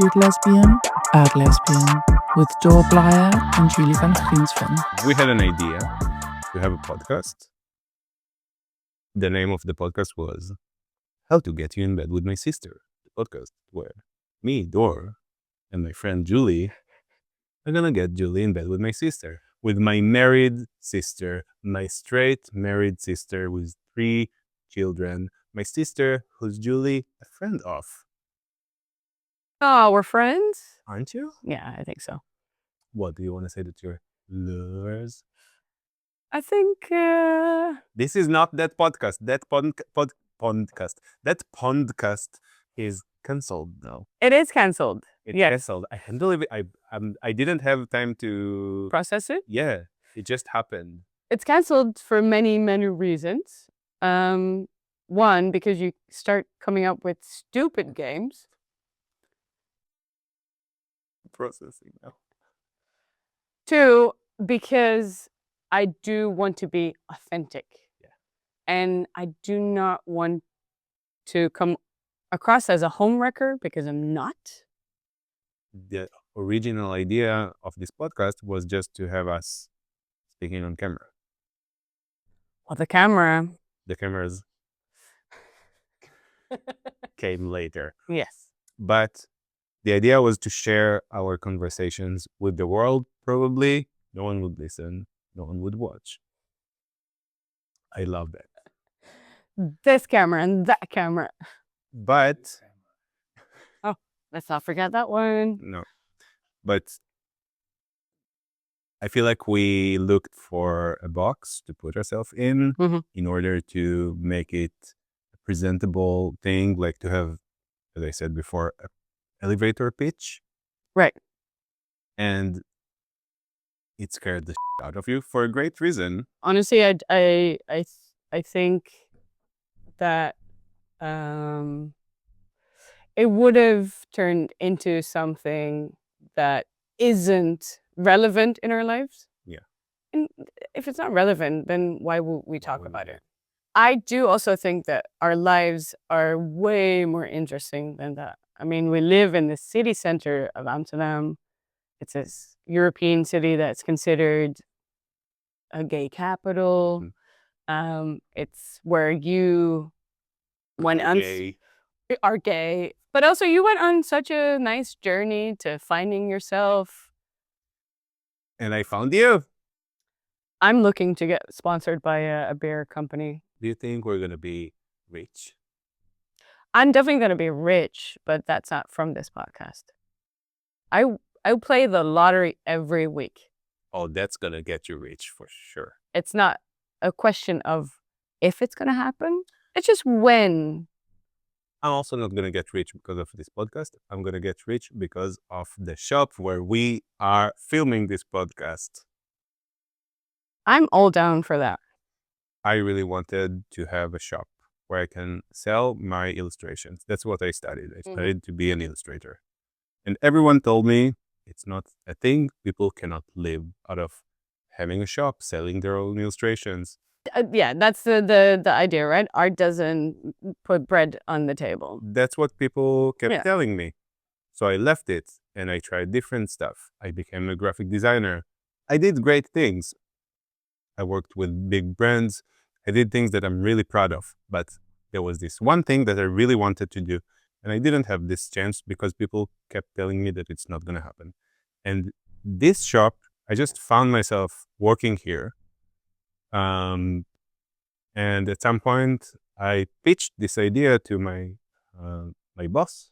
Good Lesbian, Bad Lesbian, with Dor and Julie van Griensven. We had an idea to have a podcast. The name of the podcast was How to Get You in Bed with My Sister. The podcast where me, Dor, and my friend Julie are gonna get Julie in bed with my sister. With my married sister, my straight married sister with 3 children, my sister who's Julie, a friend of. Oh, we're friends? Aren't you? Yeah, I think so. What, do you want to say that you're lovers? I think This is not that podcast. That podcast. That podcast is cancelled now. it is cancelled. It's Yes. cancelled. I can't believe it. I didn't have time to Process it. Yeah, it just happened. It's cancelled for many, many reasons. One, because you start coming up with stupid games. Processing now. 2, because I do want to be authentic. Yeah. And I do not want to come across as a homewrecker because I'm not. The original idea of this podcast was just to have us speaking on camera. Well, the camera. The cameras came later. Yes. But the idea was to share our conversations with the world, probably. No one would listen. No one would watch. I love that. This camera and that camera. But, Let's not forget that one. no. But I feel like we looked for a box to put ourselves in order to make it a presentable thing, like to have, as I said before, an elevator pitch. Right. And it scared the shit out of you for a great reason. Honestly, I think that it would have turned into something that isn't relevant in our lives. Yeah. And if it's not relevant, then why would we talk would about we? it? I do also think that our lives are way more interesting than that. I mean, we live in the city center of Amsterdam. It's a European city that's considered a gay capital. It's where you went on Gay. are gay, but also you went on such a nice journey to finding yourself. And I found you. I'm looking to get sponsored by a beer company. Do you think we're going to be rich? I'm definitely going to be rich, but that's not from this podcast. I play the lottery every week. Oh, that's going to get you rich for sure. It's not a question of if it's going to happen. It's just when. I'm also not going to get rich because of this podcast. I'm going to get rich because of the shop where we are filming this podcast. I'm all down for that. I really wanted to have a shop where I can sell my illustrations. That's what I studied. I studied to be an illustrator. And everyone told me it's not a thing. People cannot live out of having a shop, selling their own illustrations. Yeah, that's the idea, right? Art doesn't put bread on the table. That's what people kept telling me. So I left it and I tried different stuff. I became a graphic designer. I did great things. I worked with big brands. I did things that I'm really proud of. But there was this one thing that I really wanted to do. And I didn't have this chance because people kept telling me that it's not going to happen. And this shop, I just found myself working here. And at some point, I pitched this idea to my boss.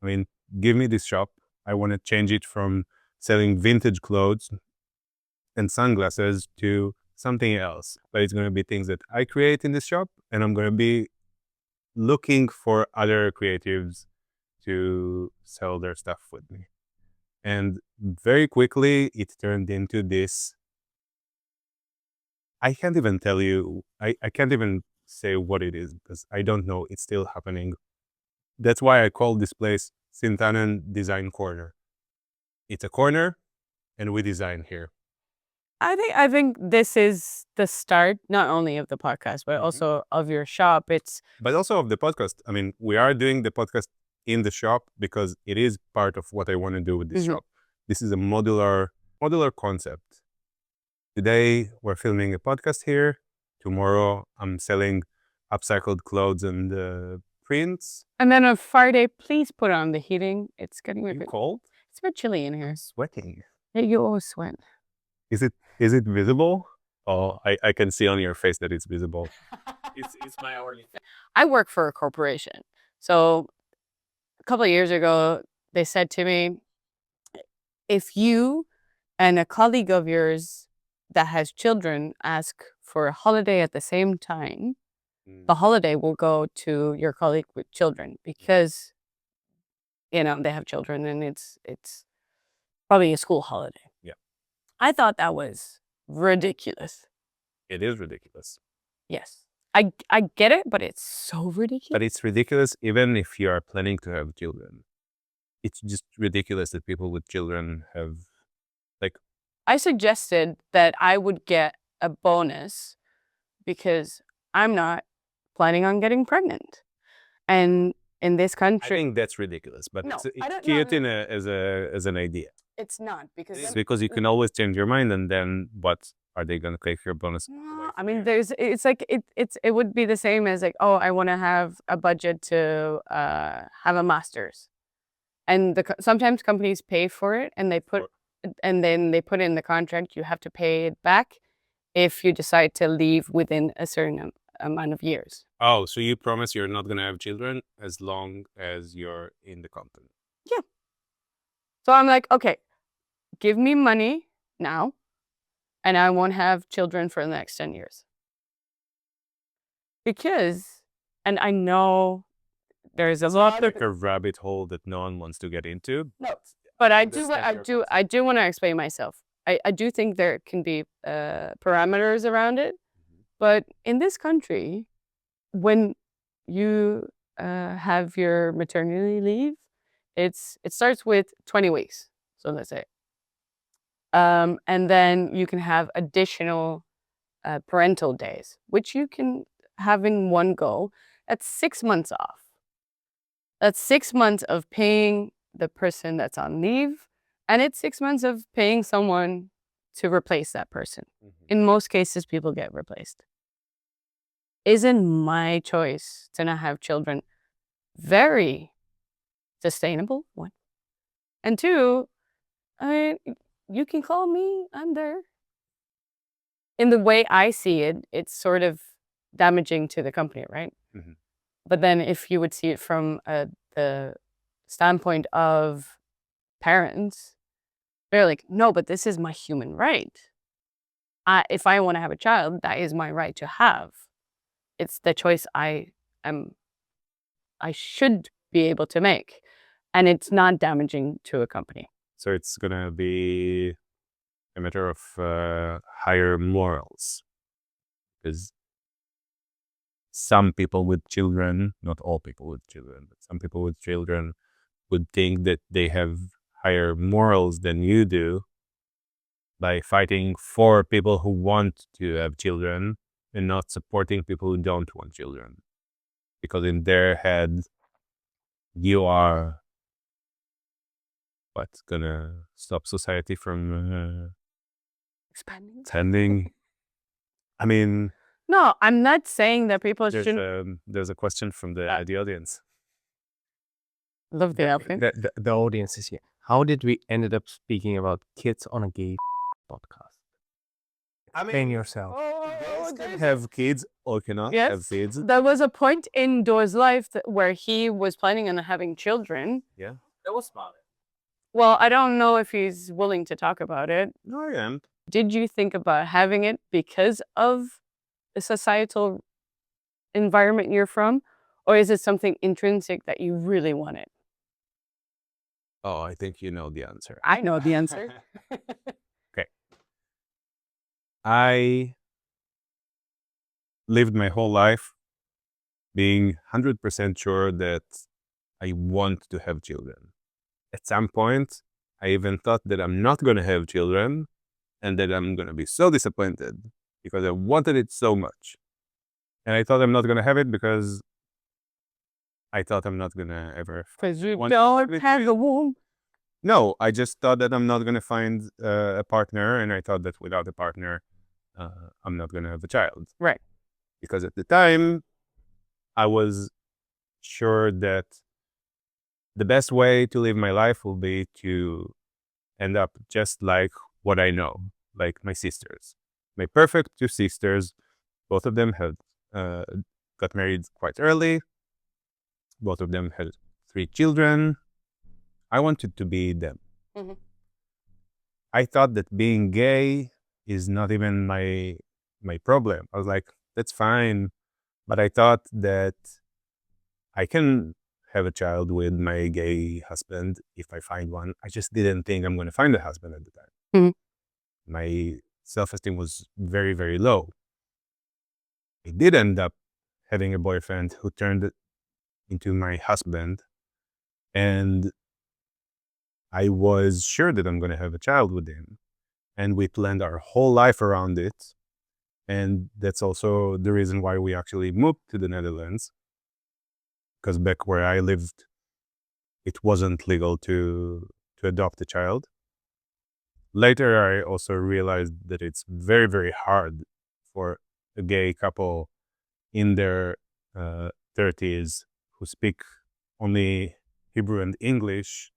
I mean, give me this shop. I want to change it from selling vintage clothes and sunglasses to something else. But it's going to be things that I create in this shop, and I'm going to be looking for other creatives to sell their stuff with me. And very quickly, it turned into this. I can't even tell you, I can't even say what it is because I don't know. It's still happening. That's why I call this place Sint Annen Design Corner. It's a corner and we design here. I think this is the start, not only of the podcast, but also of your shop. But also of the podcast. I mean, we are doing the podcast in the shop because it is part of what I want to do with this Mhm. shop. This is a modular concept. Today we're filming a podcast here. Tomorrow I'm selling upcycled clothes and prints. And then on Friday, please put on the heating. It's getting a You bit, cold? it's a bit chilly in here. Sweating. Yeah, you always sweat. Is it visible? Oh, I can see on your face that it's visible. It's my hourly. I work for a corporation. So a couple of years ago, they said to me, if you and a colleague of yours that has children ask for a holiday at the same time, the holiday will go to your colleague with children because, you know, they have children and it's probably a school holiday. Yeah. I thought that was ridiculous. It is ridiculous. Yes. I get it, but it's so ridiculous. But it's ridiculous even if you are planning to have children. It's just ridiculous that people with children have, like... I suggested that I would get a bonus because I'm not planning on getting pregnant. And in this I country, think that's ridiculous, but No, it's I don't- cute no, as an idea. it's not because It's because you can always change your mind, and then what are they gonna take your bonus? away No, I from mean, you? it's like it would be the same as like, oh, I want to have a budget to have a master's, and sometimes companies pay for it, and then they put in the contract you have to pay it back if you decide to leave within a certain amount of years. Oh, so you promise you're not gonna have children as long as you're in the company? So I'm like, okay, give me money now, and I won't have children for the next 10 years. Because, and I know there's a lot of Like a rabbit hole that no one wants to get into. No, but I do. Understand your I do want to explain myself. I do think there can be parameters around it, but in this country, when you have your maternity leave, it starts with 20 weeks. So let's say, and then you can have additional parental days, which you can have in one go. That's 6 months off. That's 6 months of paying the person that's on leave, and it's 6 months of paying someone to replace that person. In most cases, people get replaced. Isn't my choice to not have children very sustainable? One. And two, I mean, you can call me, I'm there. In the way I see it, it's sort of damaging to the company, right? Mhm. But then if you would see it from the standpoint of parents, they're like, no, but this is my human right. If I want to have a child, that is my right to have. It's the choice I should be able to make. And it's not damaging to a company. So it's gonna be a matter of higher morals, because some people with children, not all people with children, but some people with children would think that they have higher morals than you do by fighting for people who want to have children and not supporting people who don't want children. Because in their head, you are what's gonna stop society from expanding. I mean, No, I'm not saying that people shouldn't there's a question from the audience. love the outfit. The audience is here. How did we ended up speaking about kids on a gay podcast? Explain yourself. Have kids or cannot Yes. have kids. There was a point in Dor's life where he was planning on having children. Yeah. That was smart. Well, I don't know if he's willing to talk about it. No, I am. Did you think about having it because of the societal environment you're from? Or is it something intrinsic that you really wanted? Oh, I think you know the answer. I know the answer. I lived my whole life being 100% sure that I want to have children. At some point, I even thought that I'm not going to have children and that I'm going to be so disappointed because I wanted it so much. And I thought I'm not going to have it because I thought I'm not gonna ever. Because you One- don't have a womb. No, I just thought that I'm not gonna find a partner, and I thought that without a partner, I'm not gonna have a child. Right. Because at the time, I was sure that the best way to live my life will be to end up just like what I know, like my sisters. My perfect two sisters, both of them had got married quite early. Both of them had 3 children. I wanted to be them. Mhm. I thought that being gay is not even my problem. I was like, that's fine. But I thought that I can have a child with my gay husband if I find one. I just didn't think I'm going to find a husband at the time. Mhm. My self-esteem was very, very low. I did end up having a boyfriend who turned into my husband, and I was sure that I'm going to have a child with him, and we planned our whole life around it. And that's also the reason why we actually moved to the Netherlands, because back where I lived, it wasn't legal to adopt a child. Later, I also realized that it's very, very hard for a gay couple in their 30s who speak only Hebrew and English.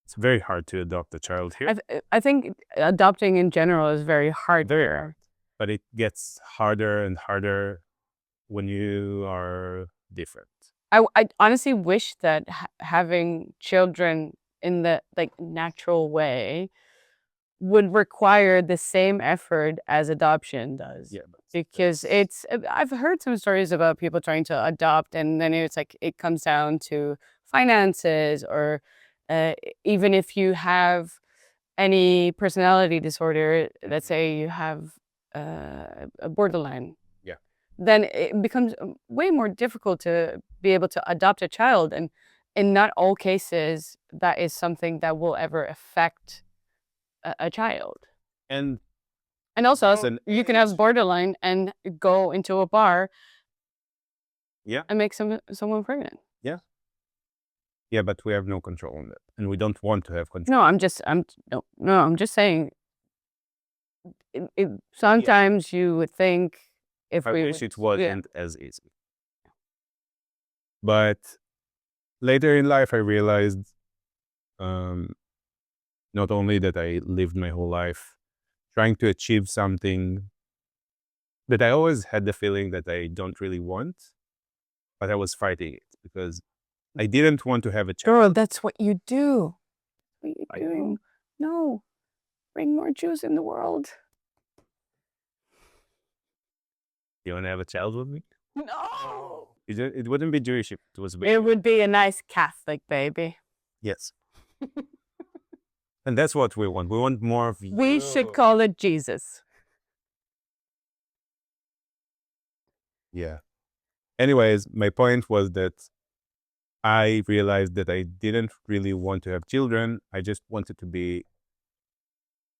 It's very hard to adopt a child here. I think adopting in general is very hard. Very hard. But it gets harder and harder when you are different. I honestly wish that having children in the natural way would require the same effort as adoption does. Yeah, because I've heard some stories about people trying to adopt, and then it's like it comes down to finances, or even if you have any personality disorder, let's say you have a borderline, then it becomes way more difficult to be able to adopt a child. And in not all cases, that is something that will ever affect a child. And also, Listen, you can have borderline and go into a bar and make someone pregnant. Yeah, but we have no control on that, and we don't want to have control. No, I'm just saying. Sometimes you would think if I we wish would- it wasn't as easy. But later in life, I realized not only that I lived my whole life trying to achieve something that I always had the feeling that I don't really want, but I was fighting it because I didn't want to have a child. Girl, that's what you do. What are you I doing? No, bring more Jews in the world. You want to have a child with me? No. It wouldn't be Jewish if it was. It would be a nice Catholic baby. Yes. And that's what we want. We want more of you. We should call it Jesus. Yeah. Anyways, my point was that I realized that I didn't really want to have children. I just wanted to be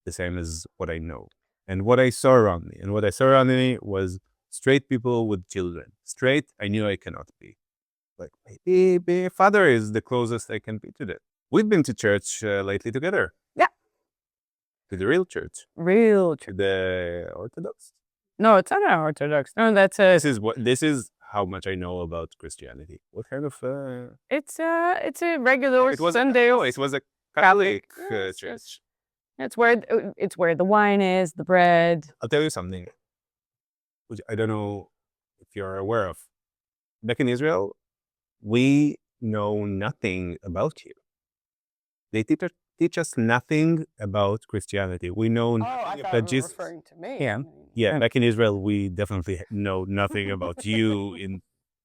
the same as what I know and what I saw around me. And what I saw around me was straight people with children. Straight, I knew I cannot be. Like, maybe being a father is the closest I can be to that. We've been to church lately together. Yeah. To the real church. Real To the Orthodox. No, it's not an Orthodox. No, that's a. This is how much I know about Christianity. What kind of It's a regular it was Sunday. it was a Catholic Yes, church. It's where the wine is, the bread. I'll tell you something, which I don't know if you're aware of. Back in Israel, we know nothing about you. They teach us nothing about Christianity. We know nothing about Jesus. referring to me. Yeah, back in Israel, we definitely know nothing about you in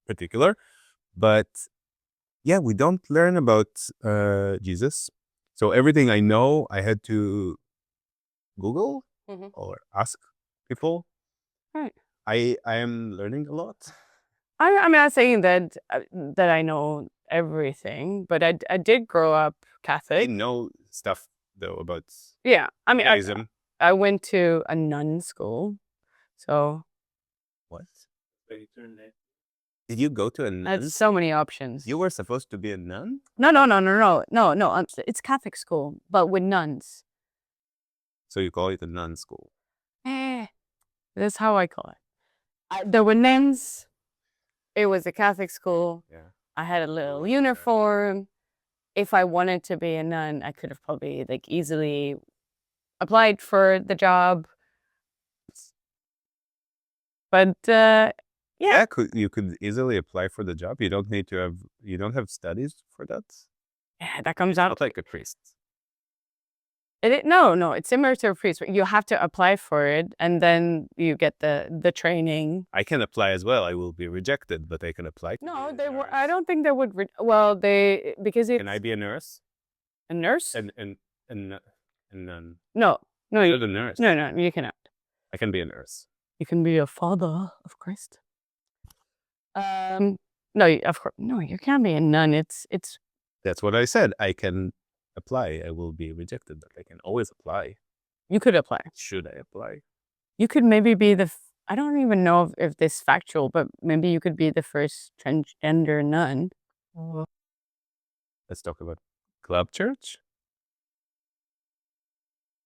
particular. But yeah, we don't learn about Jesus. So everything I know, I had to Google or ask people. Right. I am learning a lot. I'm not saying that I know everything, but I did grow up I Catholic. know stuff though about Yeah, I mean, Judaism. I went to a nun school, so What? Did you go to a nun? That's so many options. You were supposed to be a nun? No. It's Catholic school, but with nuns. So you call it a nun school? That's how I call it. There were nuns. It was a Catholic school. Yeah. I had a little yeah. uniform. If I wanted to be a nun, I could have probably like easily applied for the job. But Yeah, you could easily apply for the job. You don't have studies for that. yeah, that comes out. Not like a priest. No, it's similar to a priest. You have to apply for it, and then you get the training. I can apply as well. I will be rejected, but I can apply. No, they were. I don't think they would. Well, they because it's Can I be a nurse? a nurse. And nun. No, You're the nurse. no, you cannot. I can be a nurse. You can be a father of Christ. No, of course, no. You can't be a nun. It's. That's what I said. I can apply. I will be rejected, but I can always apply. You could apply. Should I apply? You could maybe be I don't even know if this is factual, but maybe you could be the first transgender nun. Let's talk about club church.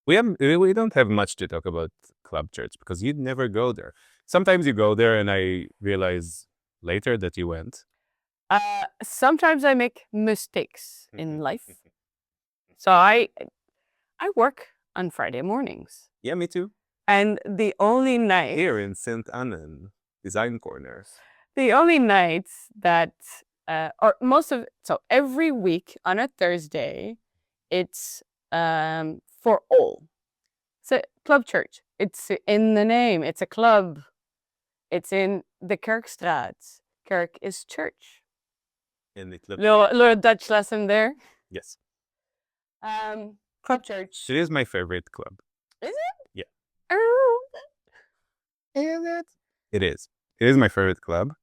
We don't have much to talk about club church because you never go there. Sometimes you go there and I realize later that you went. Sometimes I make mistakes in life. So I work on Friday mornings. Yeah, me too. And the only night Here in Sint Annen, Design Corner. the only nights that or most of so every week on a Thursday, it's for all. It's a club church. It's in the name. It's a club. It's in the Kerkstraat. Kerk is church. In the club. Little Dutch lesson there. Yes. Club church. It is my favorite club. Is it? Yeah. Oh. Is it? It is. It is my favorite club.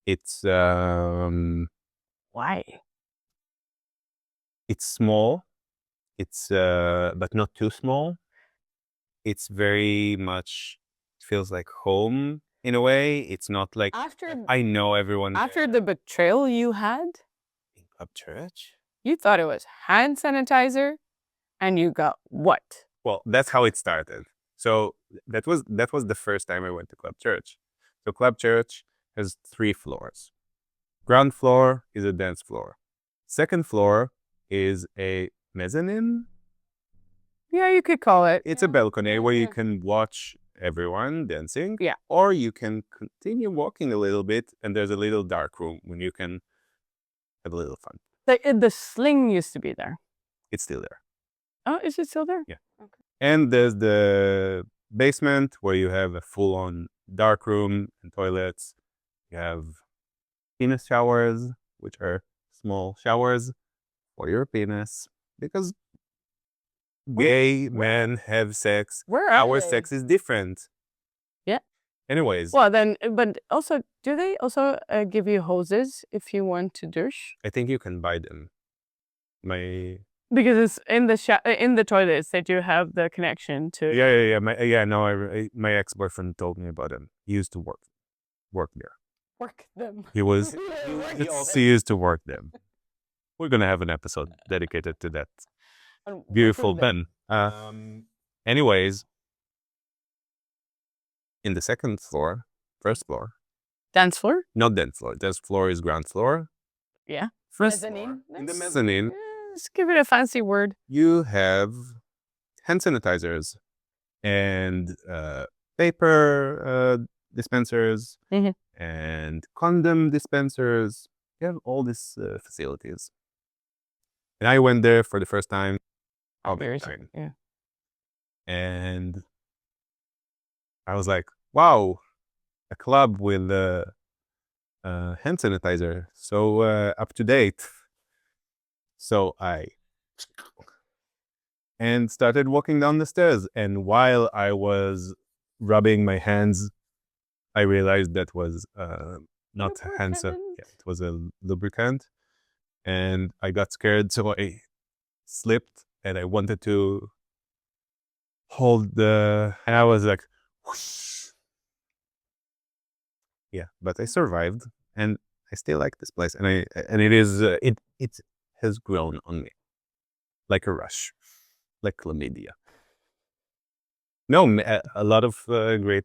It's Why? It's small. It's but not too small. It's very much feels like home in a way. It's not like I know everyone. After the betrayal you had, in club church. you thought it was hand sanitizer, and you got what? Well, that's how it started. So that was the first time I went to club church. So club church has 3 floors. Ground floor is a dance floor. Second floor is a mezzanine. Yeah, you could call it. It's a balcony where you can watch everyone dancing. Yeah. Or you can continue walking a little bit and there's a little dark room when you can have a little fun. The sling used to be there. It's still there. Oh, is it still there? Yeah. Okay. And there's the basement where you have a full-on dark room and toilets. You have penis showers, which are small showers for your penis. Because gay men have sex. Where are Our they? sex is different. Yeah. Anyways, Well, then, but also, do they also give you hoses if you want to douche? I think you can buy them. Because it's in the toilets that you have the connection to. Yeah. My ex-boyfriend told me about them. He used to work there. Work them. He also used to work them. We're gonna have an episode dedicated to that beautiful Ben. Anyways, in the first floor. Dance floor? Not dance floor. Dance floor is ground floor. Yeah. First Mezzanine? floor, in the mezzanine, Let's give it a fancy word. you have hand sanitizers and paper dispensers Mhm. and condom dispensers. You have all these facilities. And I went there for the first time. Yeah. And I was like, wow, a club with hand sanitizer. So up to date. So I started walking down the stairs. And while I was rubbing my hands, I realized that was not hand sanitizer. Yeah, it was a lubricant. And I got scared, so I slipped and I wanted to hold and I was like, whoosh. Yeah, but I survived and I still like this place, and it is it has grown on me like a rush, like chlamydia. No, a lot of great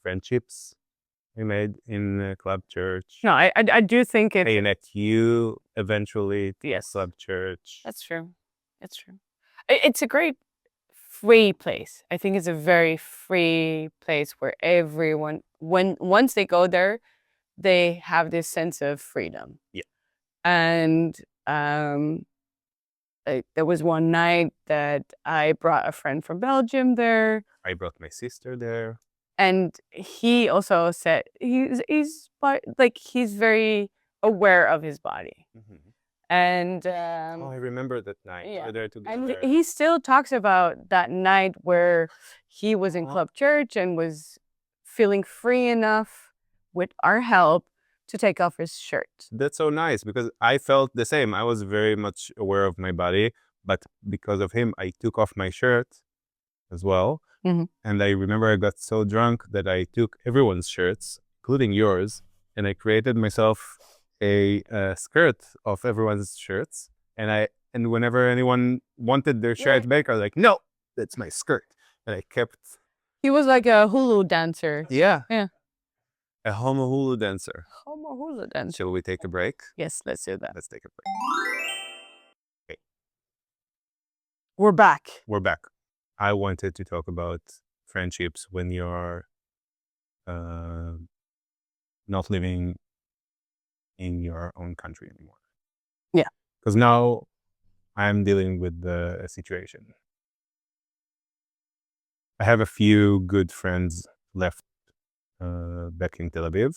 friendships we made in club church. No, I do think I it's met you eventually to Yes. club church. That's true. It's true. It's a great free place. I think it's a very free place where everyone, once they go there, they have this sense of freedom. Yeah. And there was one night that I brought a friend from Belgium there, I brought my sister there. and he also said he's very aware of his body. And Oh, I remember that night. yeah. We're there and together. he still talks about that night where he was in club church and was feeling free enough with our help to take off his shirt. That's so nice because I felt the same. I was very much aware of my body, but because of him, I took off my shirt as well. Mhm. And I remember I got so drunk that I took everyone's shirts, including yours, and I created myself a skirt of everyone's shirts. And whenever anyone wanted their shirt back, I was like, no, that's my skirt. And I kept. He was like a hula dancer. Yeah. Yeah. A homo hula dancer. Homo hula dancer. Shall we take a break? Yes, let's do that. Let's take a break. We're back. We're back. I wanted to talk about friendships when you're not living in your own country anymore. Yeah. Because now I'm dealing with the situation. I have a few good friends left back in Tel Aviv.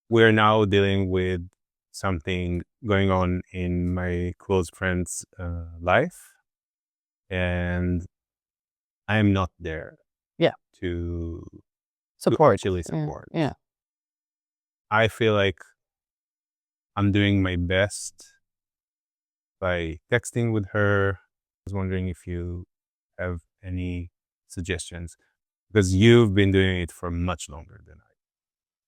We're now dealing with something going on in my close friend's life. And I'm not there. Yeah. To Support. actually support. Yeah. I feel like I'm doing my best by texting with her. I was wondering if you have any suggestions because you've been doing it for much longer than I.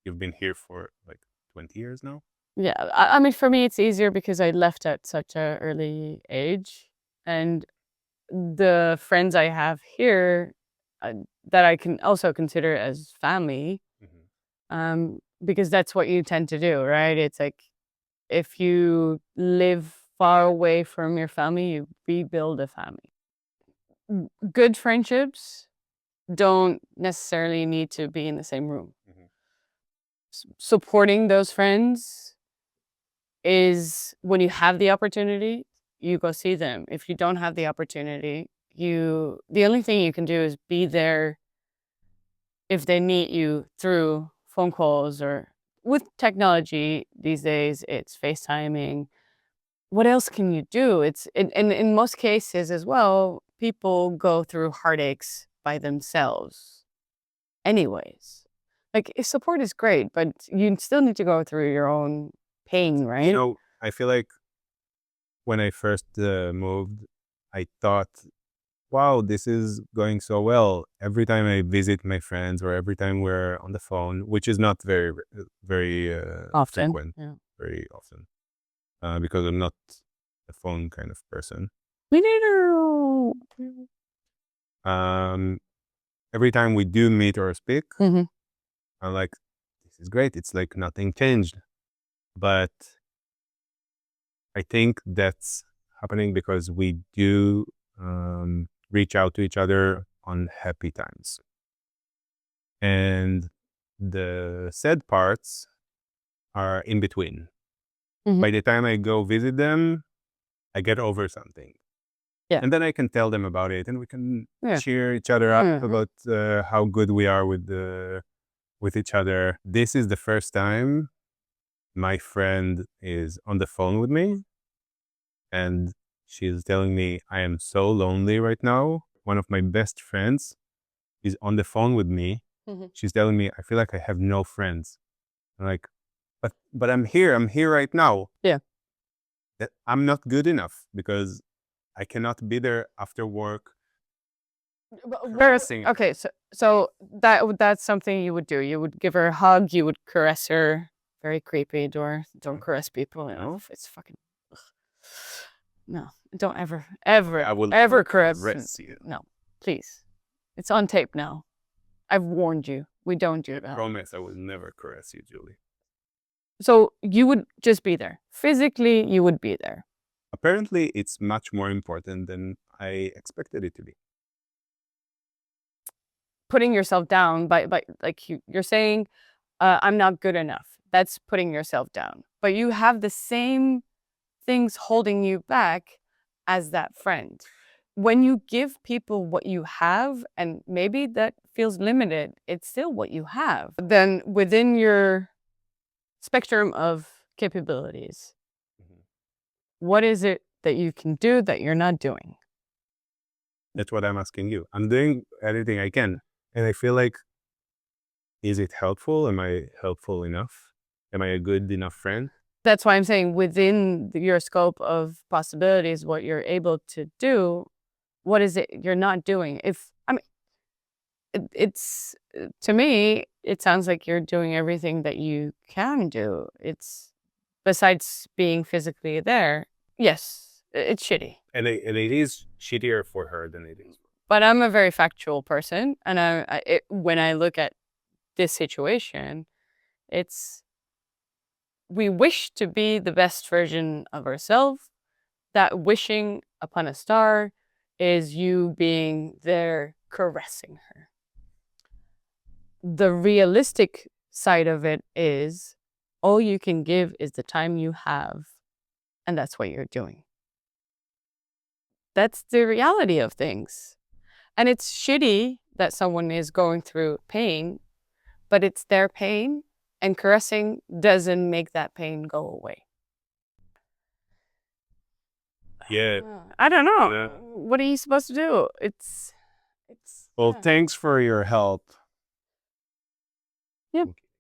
You've been here for like 20 years now. Yeah. I mean, for me, it's easier because I left at such an early age. And the friends I have here that I can also consider as family, because that's what you tend to do, right? It's like if you live far away from your family, you rebuild a family. Good friendships don't necessarily need to be in the same room. Supporting those friends is when you have the opportunity, you go see them. If you don't have the opportunity, the only thing you can do is be there if they need you through phone calls or with technology these days, it's FaceTiming. What else can you do? And in most cases as well, people go through heartaches by themselves anyways. Like support is great, but you still need to go through your own pain, right? You know, I feel like when I first moved, I thought, wow, this is going so well. Every time I visit my friends or every time we're on the phone, which is not very, very Often. frequent, Yeah. very often, because I'm not a phone kind of person. We need to. Every time we do meet or speak, Mhm. I'm like, this is great. It's like nothing changed. But I think that's happening because we do reach out to each other on happy times. And the sad parts are in between. Mhm. By the time I go visit them, I get over something. Yeah. And then I can tell them about it and we can Yeah. cheer each other up Mhm. about how good we are with each other. This is the first time my friend is on the phone with me and she's telling me I am so lonely right now. One of my best friends is on the phone with me. Mhm. She's telling me I feel like I have no friends. I'm like, but I'm here right now. Yeah. That I'm not good enough because I cannot be there after work Caressing. Okay, so that's something you would do. You would give her a hug. You would caress her. Very creepy. Don't caress people. You know, it's fucking. Ugh. No, don't ever I will caress you. No, please. It's on tape now. I've warned you. We don't do that. Promise I will never caress you, Julie. So you would just be there. Physically, you would be there. Apparently, it's much more important than I expected it to be. Putting yourself down by like you're saying, I'm not good enough. That's putting yourself down. But you have the same things holding you back as that friend. When you give people what you have, and maybe that feels limited, it's still what you have. Then within your spectrum of capabilities, what is it that you can do that you're not doing? That's what I'm asking you. I'm doing everything I can. And I feel like, is it helpful? Am I helpful enough? Am I a good enough friend? That's why I'm saying within your scope of possibilities, what you're able to do, what is it you're not doing? It's to me, it sounds like you're doing everything that you can do. It's besides being physically there. Yes, it's shitty. And it is shittier for her than it is. But I'm a very factual person, and when I look at this situation, we wish to be the best version of ourselves. That wishing upon a star is you being there caressing her. The realistic side of it is all you can give is the time you have, and that's what you're doing. That's the reality of things. And it's shitty that someone is going through pain, but it's their pain, and caressing doesn't make that pain go away. Yeah. I don't know. Yeah. What are you supposed to do? Well, yeah. thanks for your help.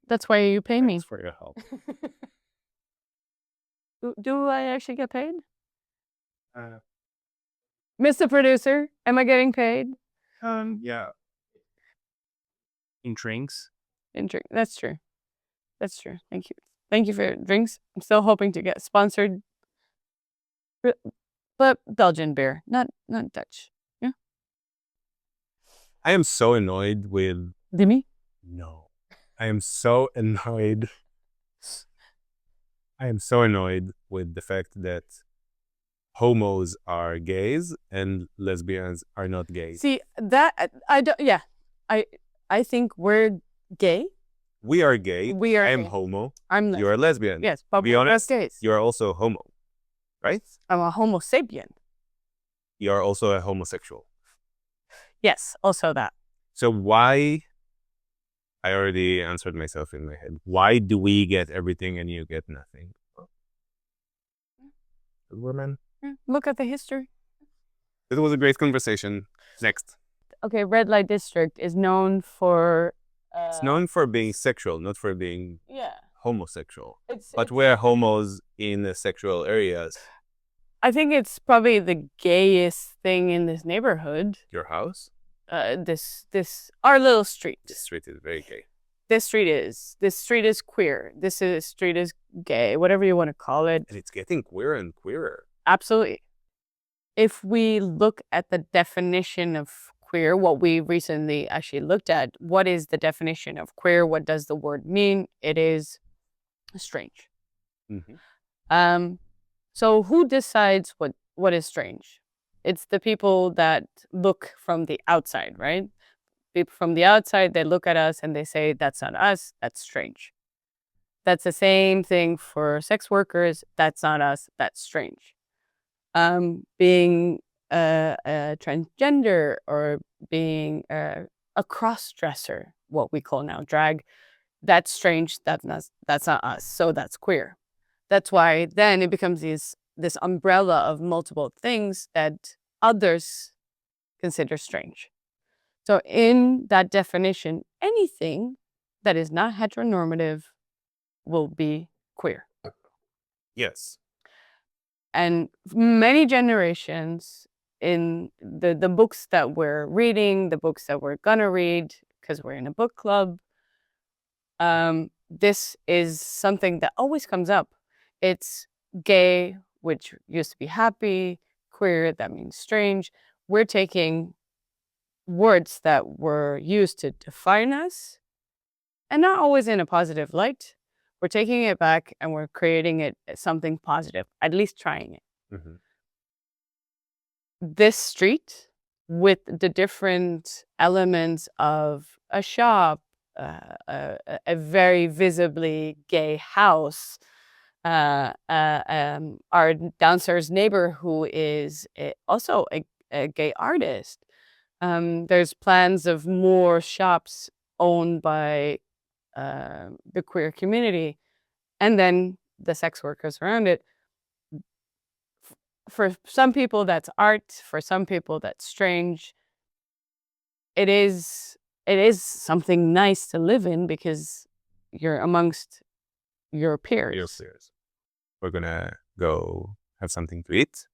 That's why you pay me. Thanks for your help. Do I actually get paid? Mr. Producer, am I getting paid? Yeah. In drinks. In drink. That's true. That's true. Thank you. Thank you for your drinks. I'm still hoping to get sponsored. But Belgian beer, not Dutch. Yeah. I am so annoyed with... Demi? No. I am so annoyed. I am so annoyed with the fact that homos are gays and lesbians are not gays. See, that I don't. Yeah, I think we're gay. We are gay. We are. I am gay. homo. I'm lesbian. You are lesbian. Yes, but be honest, we're gays. you are also homo, right? I'm a homo sapien. You are also a homosexual. Yes, also that. So why... I already answered myself in my head. Why do we get everything and you get nothing? Women. Look at the history. It was a great conversation. Next. Okay, red light district is known for. It's known for being sexual, not for being homosexual. But we're homos in the sexual areas. I think it's probably the gayest thing in this neighborhood. Your house? Our little street. This street is very gay. This street is queer. Street is gay, whatever you want to call it. And it's getting queerer and queerer. Absolutely. If we look at the definition of queer, what we recently actually looked at, what is the definition of queer? What does the word mean? It is strange. Mm-hmm. So who decides what is strange? It's the people that look from the outside, right? People from the outside, they look at us and they say, that's not us, that's strange. That's the same thing for sex workers. That's not us, that's strange. Being a transgender or being a cross-dresser, what we call now drag, that's strange, that's not us, so that's queer. That's why then it becomes this umbrella of multiple things that others consider strange. So in that definition, anything that is not heteronormative will be queer. Yes. And many generations, in the books that we're reading, the books that we're gonna read, because we're in a book club. This is something that always comes up. It's gay, which used to be happy, queer, that means strange. We're taking words that were used to define us, and not always in a positive light. We're taking it back and we're creating it as something positive, at least trying it. Mhm. This street, with the different elements of a shop, a very visibly gay house, our downstairs neighbor who is also a gay artist. There's plans of more shops owned by the queer community, and then the sex workers around it. For some people, that's art. For some people, that's strange. It is something nice to live in because you're amongst your peers. Your peers. We're gonna go have something to eat.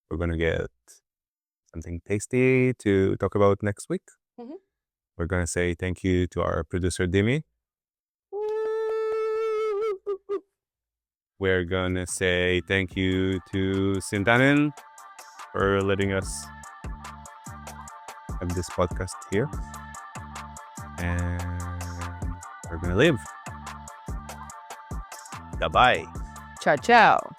We're gonna get something tasty to talk about next week. Mhm. We're gonna say thank you to our producer Dimi. We're gonna say thank you to Sint Annen for letting us have this podcast here. And we're gonna leave. Bye-bye. Ciao, ciao.